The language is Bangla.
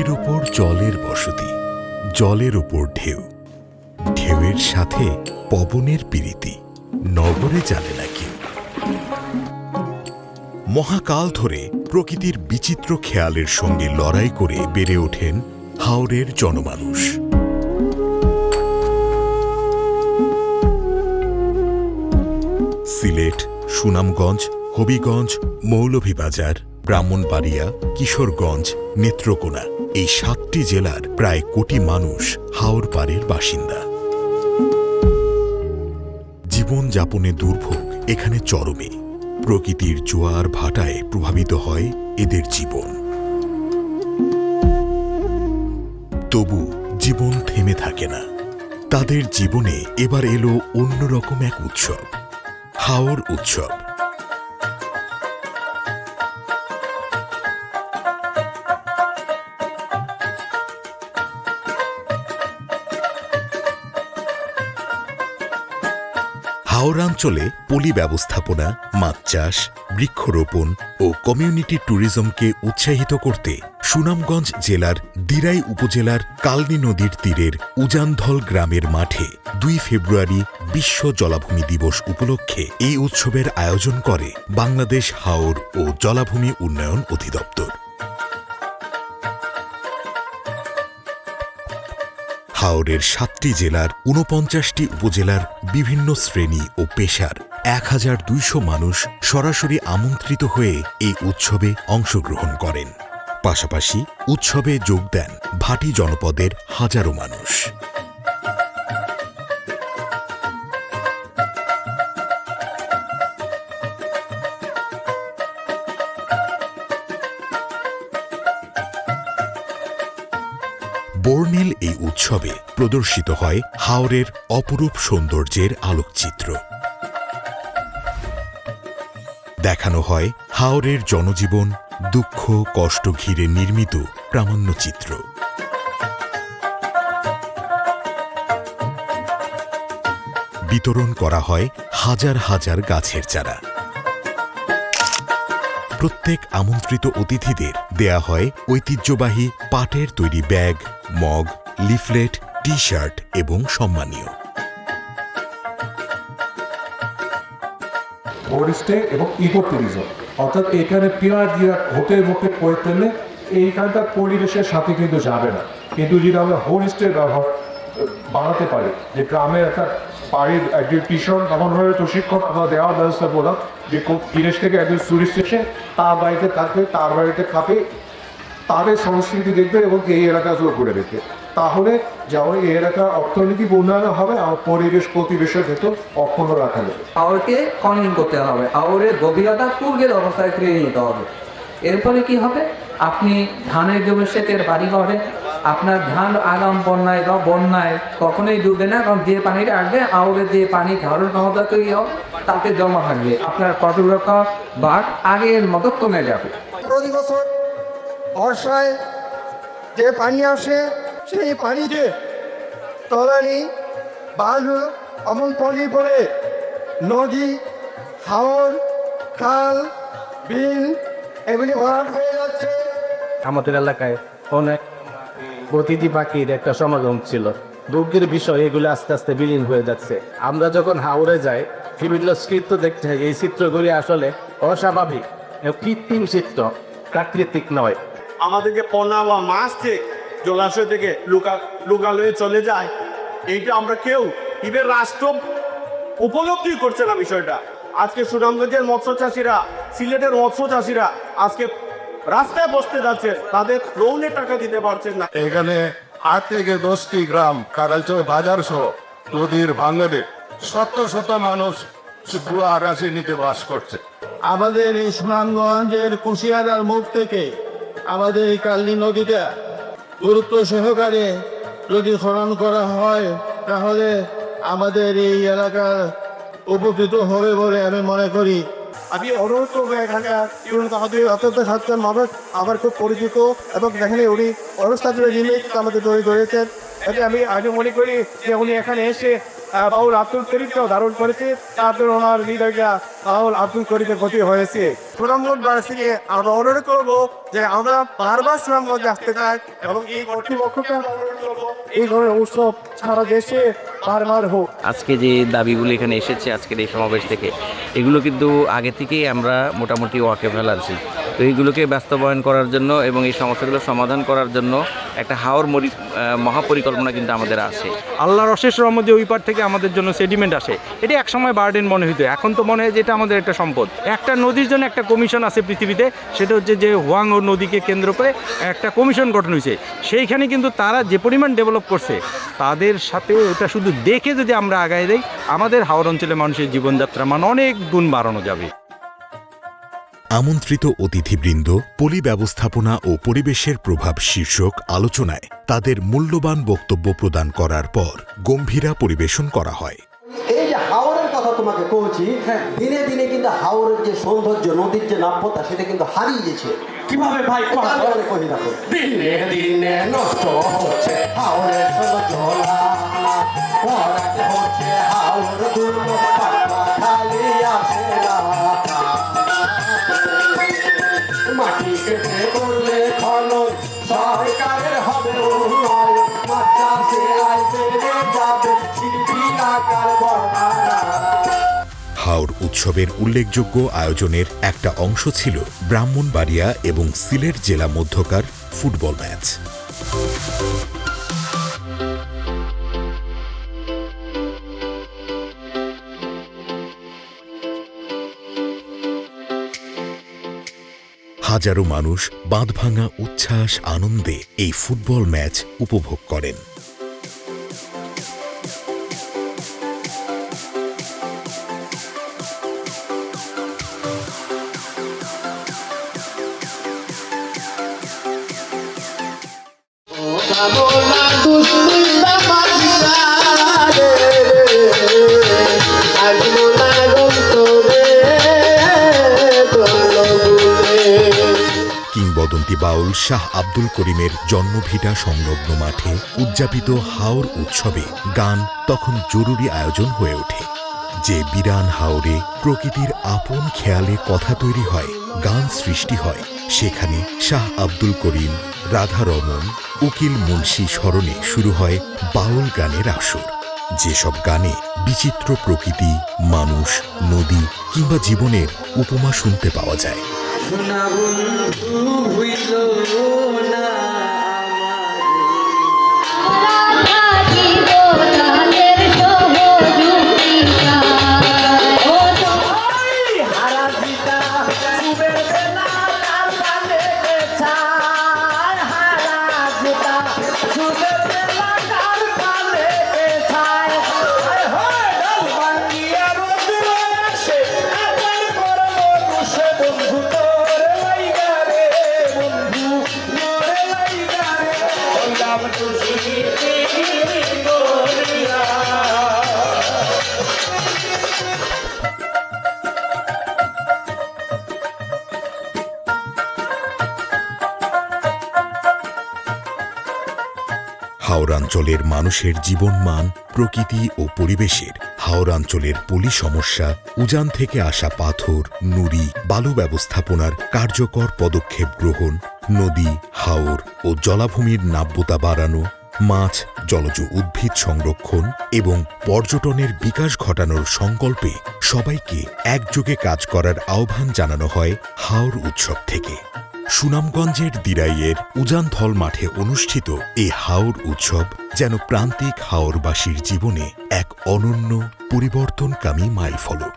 মাটির উপর জলের বসতি, জলের উপর ঢেউ, ঢেউয়ের সাথে পবনের পিরিতি, নগরে জানে না কেউ। মহাকাল ধরে প্রকৃতির বিচিত্র খেয়ালের সঙ্গে লড়াই করে বেড়ে ওঠেন হাওরের জনমানুষ। সিলেট, সুনামগঞ্জ, হবিগঞ্জ, মৌলভীবাজার, ব্রাহ্মণবাড়িয়া, কিশোরগঞ্জ, নেত্রকোনা এই ৭টি জেলার প্রায় কোটি মানুষ হাওর পাড়ের বাসিন্দা। জীবনযাপনে দুর্ভোগ এখানে চরমে। প্রকৃতির জোয়ার ভাটায় প্রভাবিত হয় এদের জীবন। তবু জীবন থেমে থাকে না। তাদের জীবনে এবার এলো অন্যরকম এক উৎসব, হাওর উৎসব। হাওরাঞ্চলে পলি ব্যবস্থাপনা, মাছ চাষ, বৃক্ষরোপণ ও কমিউনিটি ট্যুরিজমকে উৎসাহিত করতে সুনামগঞ্জ জেলার দিরাই উপজেলার কালনী নদীর তীরের উজানধল গ্রামের মাঠে ২ ফেব্রুয়ারি বিশ্ব জলাভূমি দিবস উপলক্ষে এই উৎসবের আয়োজন করে বাংলাদেশ হাওর ও জলাভূমি উন্নয়ন অধিদপ্তর। হাওরের ৭টি জেলার ৪৯টি উপজেলার বিভিন্ন শ্রেণী ও পেশার ১,২০০ মানুষ সরাসরি আমন্ত্রিত হয়ে এই উৎসবে অংশগ্রহণ করেন। পাশাপাশি উৎসবে যোগ দেন ভাটি জনপদের হাজারো মানুষ। বর্ণিল এই উৎসবে প্রদর্শিত হয় হাওরের অপরূপ সৌন্দর্যের আলোকচিত্র। দেখানো হয় হাওরের জনজীবন, দুঃখ কষ্ট ঘিরে নির্মিত প্রামাণ্যচিত্র। বিতরণ করা হয় হাজার হাজার গাছের চারা। প্রত্যেক আমন্ত্রিত অতিথিদের দেয়া হয় ঐতিহ্যবাহী পাটের তৈরি bag, mug, leaflet, T shirt এবং সম্মানীয়। হোমস্টে এবং ইকো ট্যুরিজম, অর্থাৎ এখানে পিয়ার দিয়ে হোটেল মোটেল করে ফেললে এইখানকার পরিবেশের সাথে কিন্তু যাবে না। কিন্তু যদি আমরা হোমস্টে ব্যবহার বাড়াতে পারি, যে গ্রামের একটা বাড়ির একজন টিউশন এমনভাবে প্রশিক্ষণ আমরা দেওয়ার ব্যবস্থা করলাম যে বিদেশ থেকে একজন টুরিস্ট এসে তার বাড়িতে থাকবে, তার বাড়িতে খাবে, তাদের সংস্কৃতি দেখবে এবং এই এলাকাগুলো ঘুরে দেখবে, তাহলে যেমন এই এলাকার অর্থনৈতিক উন্নয়ন হবে আর পরিবেশ প্রতিবেশের ভেতর অক্ষুণ্ণ রাখা যাবে। হাওরকে খনন করতে হবে, হাওরের গভীরতা পূর্বের অবস্থায় ফিরিয়ে নিতে হবে। এর ফলে কি হবে, আপনি ধানের জমি সেচের বাড়ি করেন, আপনার ধান আগাম বন্যায় বা বন্যায় কখনোই ডুবে না, কারণ যে পানিটা আসবে হাওরের যে পানি ধারণ ক্ষমতা তৈরি হবে তাতে জমা থাকবে, আপনার কর্করতা বাঘ আগের মতো কমে যাবে। প্রতি বছর বর্ষায় যে পানি আসে সেই পানিতে তলানি বালু এমন পলি পড়ে নদী, হাওর, খাল, বিল এগুলি ভরাট হয়ে যাচ্ছে। আমাদের এলাকায় অনেক অতিথি পাখির একটা সমাগম ছিল। দুঃখের বিষয় এগুলো আস্তে আস্তে বিলীন হয়ে যাচ্ছে। আমরা যখন হাওরে যাই বিভিন্ন চিত্র দেখতে হয়, এই চিত্রগুলি আসলে অস্বাভাবিক, কৃত্রিম চিত্র, প্রাকৃতিক নয়। আমাদেরকে পোনা বা মাছ থেকে জলাশয় থেকে লুকালয়ে চলে যায়, এইটা আমরা কেউ ইভেন রাষ্ট্র উপলব্ধি করছে না বিষয়টা। আজকে সুনামগঞ্জের মৎস্য চাষিরা, সিলেটের মৎস্য চাষিরা আজকে রাস্তায় বসতে যাচ্ছে, তাদের লোনের টাকা দিতে পারছেন না। এখানে 8 থেকে 10টি গ্রাম কারালচর বাজার সহ নদীর ভাঙনে শত শত মানুষ আরাশি নিতে বাস করছে। আমাদের এই সুনামগঞ্জের কুশিয়ারার মুখ থেকে আমাদের এই কালনী নদীটা গুরুত্ব সহকারে যদি খনন করা হয় তাহলে আমাদের এই এলাকার উপকৃত হবে বলে আমি মনে করি। আমি অনুরোধ করবো এখানে অত্যন্ত সচেতন মানুষ আমার খুব পরিচিত এবং এখানে উনি অনুষ্ঠানের রিলেট আমাদের তৈরি করেছেন। এতে আমি মনে করি যে উনি এখানে এসে বাউল আব্দুল করিমকেও ধারণ করেছে, তারপর ওনার হৃদয়টা বাউল আব্দুল করিমের প্রতি হয়েছে। সুনামগঞ্জবাসীকে আমরা অনুরোধ করবো যে আমরা বারবার সুনামগঞ্জে আসতে চাই এবং এই কর্তৃপক্ষকে আমরা অনুরোধ করবো এই ধরনের উৎসব সারা দেশে বারবার হোক। আজকে যে দাবিগুলো এখানে এসেছে আজকের এই সমাবেশ থেকে, এগুলো কিন্তু আগে থেকেই আমরা মোটামুটি ওয়াকেবহাল আছি। তো এইগুলোকে বাস্তবায়ন করার জন্য এবং এই সমস্যাগুলো সমাধান করার জন্য একটা হাওর মহাপরিকল্পনা কিন্তু আমাদের আছে। আল্লাহর অশেষ রহমত যে ওই পার থেকে আমাদের জন্য সেডিমেন্ট আসে, এটা একসময় বার্ডেন মনে হইতো, এখন তো মনে হয় যে এটা আমাদের একটা সম্পদ। একটা নদীর জন্য একটা কমিশন আছে পৃথিবীতে, সেটা হচ্ছে যে হোয়াংহো নদীকে কেন্দ্র করে একটা কমিশন গঠন হয়েছে। সেইখানে কিন্তু তারা যে পরিমাণ ডেভেলপ করছে, তাদের সাথে ওটা শুধু দেখে যদি আমরা আগায় দেই, আমাদের হাওর অঞ্চলে মানুষের জীবনযাত্রা মান অনেক গুণ বাড়ানো যাবে। আমন্ত্রিত অতিথিবৃন্দ পলি ব্যবস্থাপনা ও পরিবেশের প্রভাব শীর্ষক আলোচনায় তাদের মূল্যবান বক্তব্য প্রদান করার পর গম্ভীরা পরিবেশন করা হয়। এই যে হাওরের কথা তোমাকে কইছি, দিনে দিনে কিন্তু হাওরের যে সৌন্দর্য, নদীর যে নাব্যতা, সেটা কিন্তু হারিয়ে গেছে। কিভাবে ভাই কহি না দিনে দিনে নষ্ট হচ্ছে হাওরের সৌন্দর্য হচ্ছে হাওর দুর্গ খালি আসে না। মাটি কেটে করলে খনন, সরকারের হবে উন্নয়ন, মাছাসে আয় বেড়ে যাবে শিল্পী আকার বর্ণনা। হাওর উৎসবের উল্লেখযোগ্য আয়োজনের একটা অংশ ছিল ব্রাহ্মণবাড়িয়া এবং সিলেট জেলা মধ্যকার ফুটবল ম্যাচ। হাজারো মানুষ বাঁধভাঙা উচ্ছ্বাস আনন্দে এই ফুটবল ম্যাচ উপভোগ করেন। কিংবদন্তি বাউল শাহ আব্দুল করিমের জন্মভিটা সংলগ্ন মাঠে উদযাপিত হাওর উৎসবে গান তখন জরুরি আয়োজন হয়ে ওঠে। যে বিরান হাওরে প্রকৃতির আপন খেয়ালে কথা তৈরি হয়, গান সৃষ্টি হয়, সেখানে শাহ আব্দুল করিম, রাধারমন, উকিল মুন্সি স্মরণে শুরু হয় বাউল গানের আসর। যেসব গানে বিচিত্র প্রকৃতি, মানুষ, নদী কিংবা জীবনের উপমা শুনতে পাওয়া যায়। হাওরাঞ্চলের মানুষের জীবনমান, প্রকৃতি ও পরিবেশের, হাওরাঞ্চলের পলি সমস্যা, উজান থেকে আসা পাথর, নুড়ি, বালু ব্যবস্থাপনার কার্যকর পদক্ষেপ গ্রহণ, নদী, হাওর ও জলাভূমির নাব্যতা বাড়ানো, মাছ, জলজ উদ্ভিদ সংরক্ষণ এবং পর্যটনের বিকাশ ঘটানোর সংকল্পে সবাইকে একযোগে কাজ করার আহ্বান জানানো হয় হাওর উৎসব থেকে। সুনামগঞ্জের দিরাইয়ের উজানথল মাঠে অনুষ্ঠিত এই হাওর উৎসব যেন প্রান্তিক হাওরবাসীর জীবনে এক অনন্য পরিবর্তনকামী মাইলফলক।